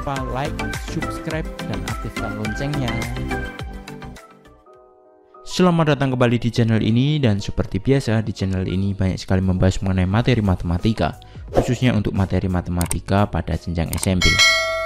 lupa like, subscribe, dan aktifkan loncengnya. Selamat datang kembali di channel ini, dan seperti biasa di channel ini banyak sekali membahas mengenai materi matematika, khususnya untuk materi matematika pada jenjang SMP.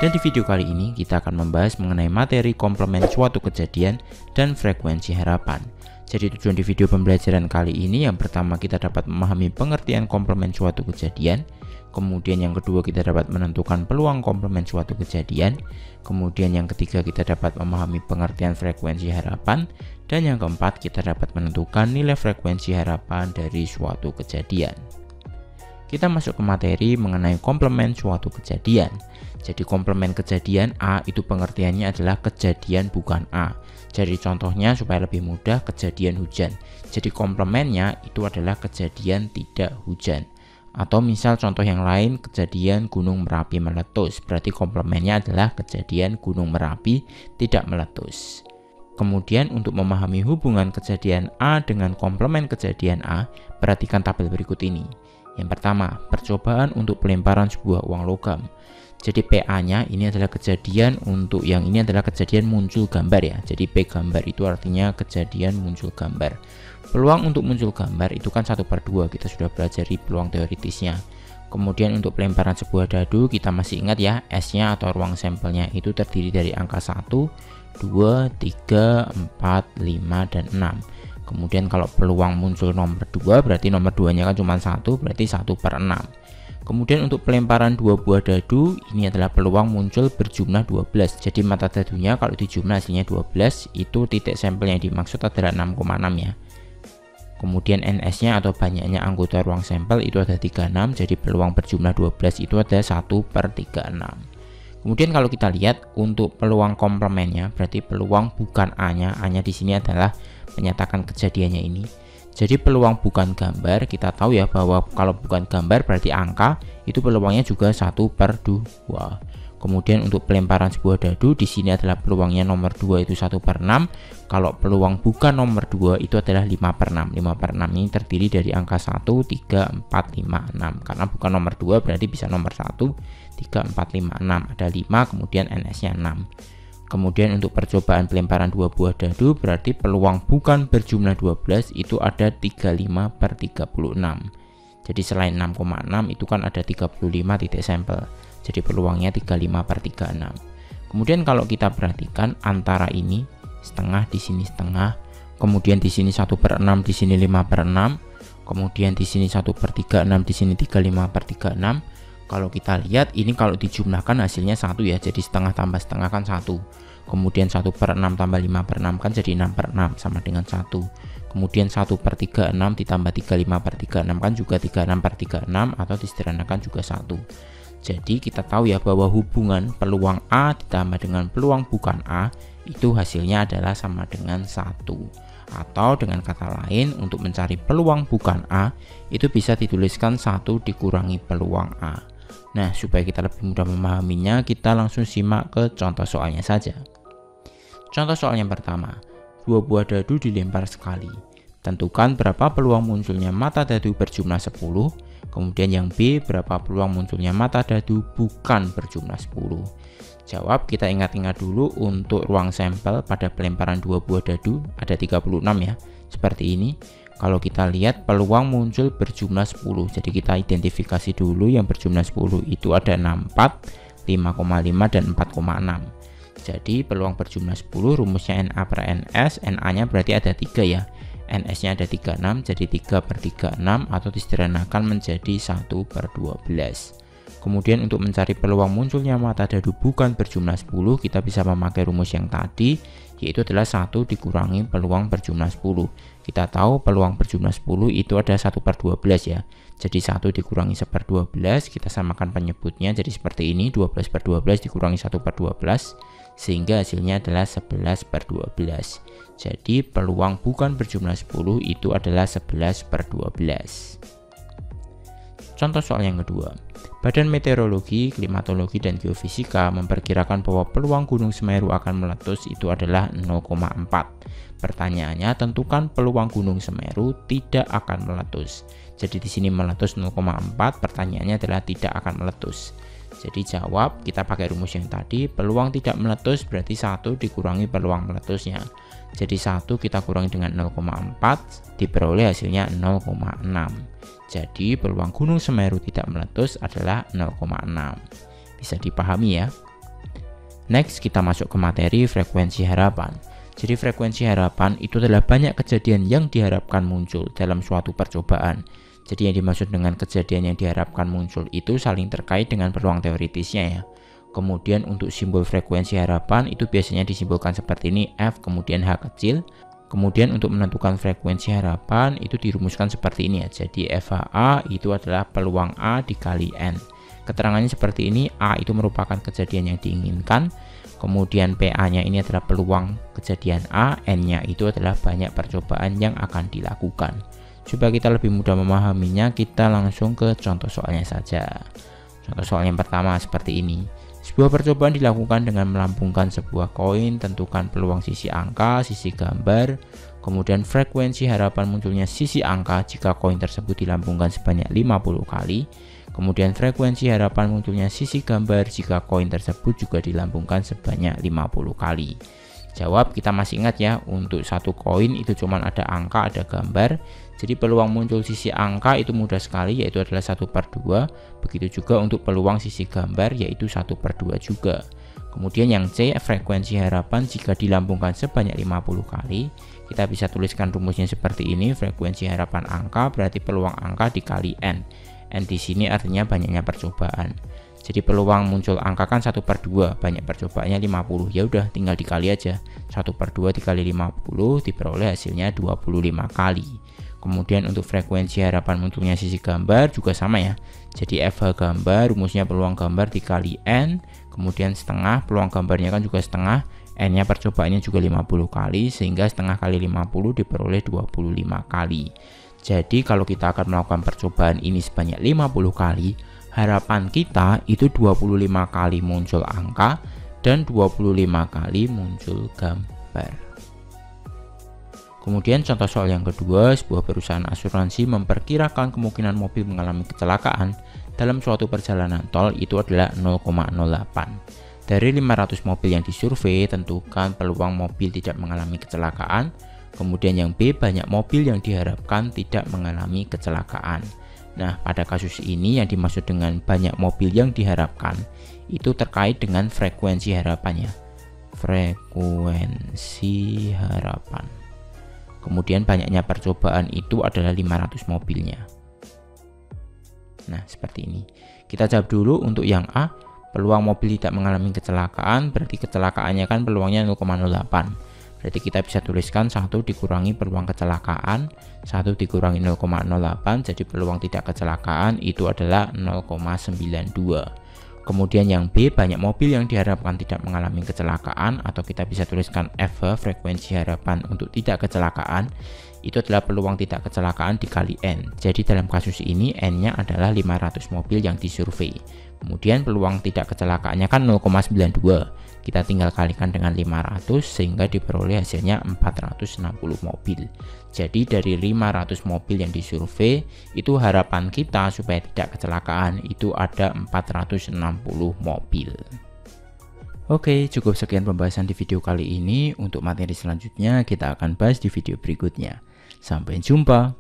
Dan di video kali ini kita akan membahas mengenai materi komplement suatu kejadian dan frekuensi harapan. Jadi tujuan di video pembelajaran kali ini, yang pertama kita dapat memahami pengertian komplement suatu kejadian, kemudian yang kedua kita dapat menentukan peluang komplement suatu kejadian, kemudian yang ketiga kita dapat memahami pengertian frekuensi harapan, dan yang keempat kita dapat menentukan nilai frekuensi harapan dari suatu kejadian. Kita masuk ke materi mengenai komplement suatu kejadian. Jadi komplement kejadian A itu pengertiannya adalah kejadian bukan A. Jadi contohnya supaya lebih mudah, kejadian hujan. Jadi komplementnya itu adalah kejadian tidak hujan. Atau misal contoh yang lain, kejadian Gunung Merapi meletus. Berarti komplementnya adalah kejadian Gunung Merapi tidak meletus. Kemudian untuk memahami hubungan kejadian A dengan komplement kejadian A, perhatikan tabel berikut ini. Yang pertama, percobaan untuk pelemparan sebuah uang logam. Jadi PA-nya ini adalah kejadian, untuk yang ini adalah kejadian muncul gambar ya. Jadi P gambar itu artinya kejadian muncul gambar. Peluang untuk muncul gambar itu kan 1/2, kita sudah belajar di peluang teoritisnya. Kemudian untuk pelemparan sebuah dadu, kita masih ingat ya, S-nya atau ruang sampelnya itu terdiri dari angka 1, 2, 3, 4, 5, dan 6. Kemudian kalau peluang muncul nomor 2, berarti nomor 2-nya kan cuma 1, berarti 1/6. Kemudian untuk pelemparan 2 buah dadu, ini adalah peluang muncul berjumlah 12. Jadi mata dadunya kalau dijumlah hasilnya 12, itu titik sampel yang dimaksud adalah 6,6 ya. Kemudian NS-nya atau banyaknya anggota ruang sampel itu ada 36, jadi peluang berjumlah 12 itu ada 1/36. Kemudian kalau kita lihat untuk peluang komplementnya, berarti peluang bukan A-nya. A-nya di sini adalah menyatakan kejadiannya ini. Jadi peluang bukan gambar, kita tahu ya bahwa kalau bukan gambar berarti angka, itu peluangnya juga 1/2. Kemudian untuk pelemparan sebuah dadu, di sini adalah peluangnya nomor 2 itu 1/6. Kalau peluang bukan nomor 2 itu adalah 5/6. 5/6 ini terdiri dari angka 1, 3, 4, 5, 6. Karena bukan nomor 2 berarti bisa nomor 1, 3, 4, 5, 6. Ada 5, kemudian NS-nya 6. Kemudian untuk percobaan pelemparan 2 buah dadu, berarti peluang bukan berjumlah 12 itu ada 35/36. Jadi selain 6,6 itu kan ada 35 titik sampel. Jadi peluangnya 35/36. Kemudian kalau kita perhatikan antara ini setengah, di sini setengah, kemudian di sini 1/6, di sini 5/6, kemudian di sini 1/36, di sini 35/36. Kalau kita lihat ini kalau dijumlahkan hasilnya 1 ya, jadi setengah tambah setengah kan 1. Kemudian 1/6 tambah 5/6 kan jadi 6/6 sama dengan 1. Kemudian 1/36 ditambah 35/36 kan juga 36/36 atau disederhanakan juga 1. Jadi kita tahu ya bahwa hubungan peluang A ditambah dengan peluang bukan A itu hasilnya adalah sama dengan 1. Atau dengan kata lain, untuk mencari peluang bukan A itu bisa dituliskan 1 dikurangi peluang A. Nah, supaya kita lebih mudah memahaminya, kita langsung simak ke contoh soalnya saja. Contoh soal yang pertama, 2 buah dadu dilempar sekali. Tentukan berapa peluang munculnya mata dadu berjumlah 10. Kemudian yang B, berapa peluang munculnya mata dadu bukan berjumlah 10. Jawab, kita ingat-ingat dulu untuk ruang sampel pada pelemparan 2 buah dadu ada 36 ya. Seperti ini. Kalau kita lihat peluang muncul berjumlah 10, jadi kita identifikasi dulu yang berjumlah 10 itu ada 64, 5,5, dan 4,6. Jadi peluang berjumlah 10 rumusnya NA/NS, NA-nya berarti ada 3 ya, NS-nya ada 36, jadi 3/36 atau disederhanakan menjadi 1/12. Kemudian untuk mencari peluang munculnya mata dadu bukan berjumlah 10, kita bisa memakai rumus yang tadi, yaitu adalah 1 dikurangi peluang berjumlah 10. Kita tahu peluang berjumlah 10 itu ada 1/12 ya. Jadi 1 dikurangi 1/12, kita samakan penyebutnya jadi seperti ini, 12/12 dikurangi 1/12, sehingga hasilnya adalah 11/12. Jadi peluang bukan berjumlah 10 itu adalah 11/12. Contoh soal yang kedua. Badan Meteorologi, Klimatologi, dan Geofisika memperkirakan bahwa peluang Gunung Semeru akan meletus itu adalah 0,4. Pertanyaannya, tentukan peluang Gunung Semeru tidak akan meletus. Jadi di sini meletus 0,4, pertanyaannya adalah tidak akan meletus. Jadi jawab kita pakai rumus yang tadi, peluang tidak meletus berarti 1 dikurangi peluang meletusnya. Jadi 1 kita kurangi dengan 0,4 diperoleh hasilnya 0,6. Jadi peluang Gunung Semeru tidak meletus adalah 0,6. Bisa dipahami ya. Next kita masuk ke materi frekuensi harapan. Jadi frekuensi harapan itu adalah banyak kejadian yang diharapkan muncul dalam suatu percobaan. Jadi yang dimaksud dengan kejadian yang diharapkan muncul itu saling terkait dengan peluang teoritisnya ya. Kemudian untuk simbol frekuensi harapan itu biasanya disimbolkan seperti ini, F kemudian H kecil. Kemudian untuk menentukan frekuensi harapan itu dirumuskan seperti ini ya. Jadi FHA itu adalah peluang A dikali N. Keterangannya seperti ini, A itu merupakan kejadian yang diinginkan. Kemudian PA-nya ini adalah peluang kejadian A, N-nya itu adalah banyak percobaan yang akan dilakukan. Supaya kita lebih mudah memahaminya, kita langsung ke contoh soalnya saja. Contoh soal yang pertama seperti ini. Sebuah percobaan dilakukan dengan melambungkan sebuah koin, tentukan peluang sisi angka, sisi gambar, kemudian frekuensi harapan munculnya sisi angka jika koin tersebut dilambungkan sebanyak 50 kali, kemudian frekuensi harapan munculnya sisi gambar jika koin tersebut juga dilambungkan sebanyak 50 kali. Jawab kita masih ingat ya, untuk satu koin itu cuma ada angka, ada gambar. Jadi peluang muncul sisi angka itu mudah sekali, yaitu adalah 1/2. Begitu juga untuk peluang sisi gambar, yaitu 1/2 juga. Kemudian yang C, frekuensi harapan jika dilambungkan sebanyak 50 kali. Kita bisa tuliskan rumusnya seperti ini, frekuensi harapan angka berarti peluang angka dikali N. N di sini artinya banyaknya percobaan. Jadi peluang muncul angka kan 1/2, banyak percobaannya 50. Ya udah tinggal dikali aja. 1/2 dikali 50 diperoleh hasilnya 25 kali. Kemudian untuk frekuensi harapan munculnya sisi gambar juga sama ya. Jadi FH gambar rumusnya peluang gambar dikali N, kemudian setengah, peluang gambarnya kan juga setengah, N-nya percobaannya juga 50 kali, sehingga setengah kali 50 diperoleh 25 kali. Jadi kalau kita akan melakukan percobaan ini sebanyak 50 kali, harapan kita itu 25 kali muncul angka dan 25 kali muncul gambar. Kemudian contoh soal yang kedua, sebuah perusahaan asuransi memperkirakan kemungkinan mobil mengalami kecelakaan dalam suatu perjalanan tol itu adalah 0,08. Dari 500 mobil yang disurvei, tentukan peluang mobil tidak mengalami kecelakaan. Kemudian yang B, banyak mobil yang diharapkan tidak mengalami kecelakaan. Nah, pada kasus ini yang dimaksud dengan banyak mobil yang diharapkan itu terkait dengan frekuensi harapannya. Frekuensi harapan. Kemudian banyaknya percobaan itu adalah 500 mobilnya. Nah, seperti ini. Kita jawab dulu untuk yang A, peluang mobil tidak mengalami kecelakaan, berarti kecelakaannya kan peluangnya 0,08. Berarti kita bisa tuliskan 1 dikurangi peluang kecelakaan, 1 dikurangi 0,08, jadi peluang tidak kecelakaan itu adalah 0,92. Kemudian yang B, banyak mobil yang diharapkan tidak mengalami kecelakaan, atau kita bisa tuliskan FH, frekuensi harapan untuk tidak kecelakaan, itu adalah peluang tidak kecelakaan dikali N. Jadi dalam kasus ini N-nya adalah 500 mobil yang disurvei. Kemudian peluang tidak kecelakaannya kan 0,92. Kita tinggal kalikan dengan 500 sehingga diperoleh hasilnya 460 mobil. Jadi dari 500 mobil yang disurvei, itu harapan kita supaya tidak kecelakaan itu ada 460 mobil. Oke, cukup sekian pembahasan di video kali ini. Untuk materi selanjutnya kita akan bahas di video berikutnya. Sampai jumpa.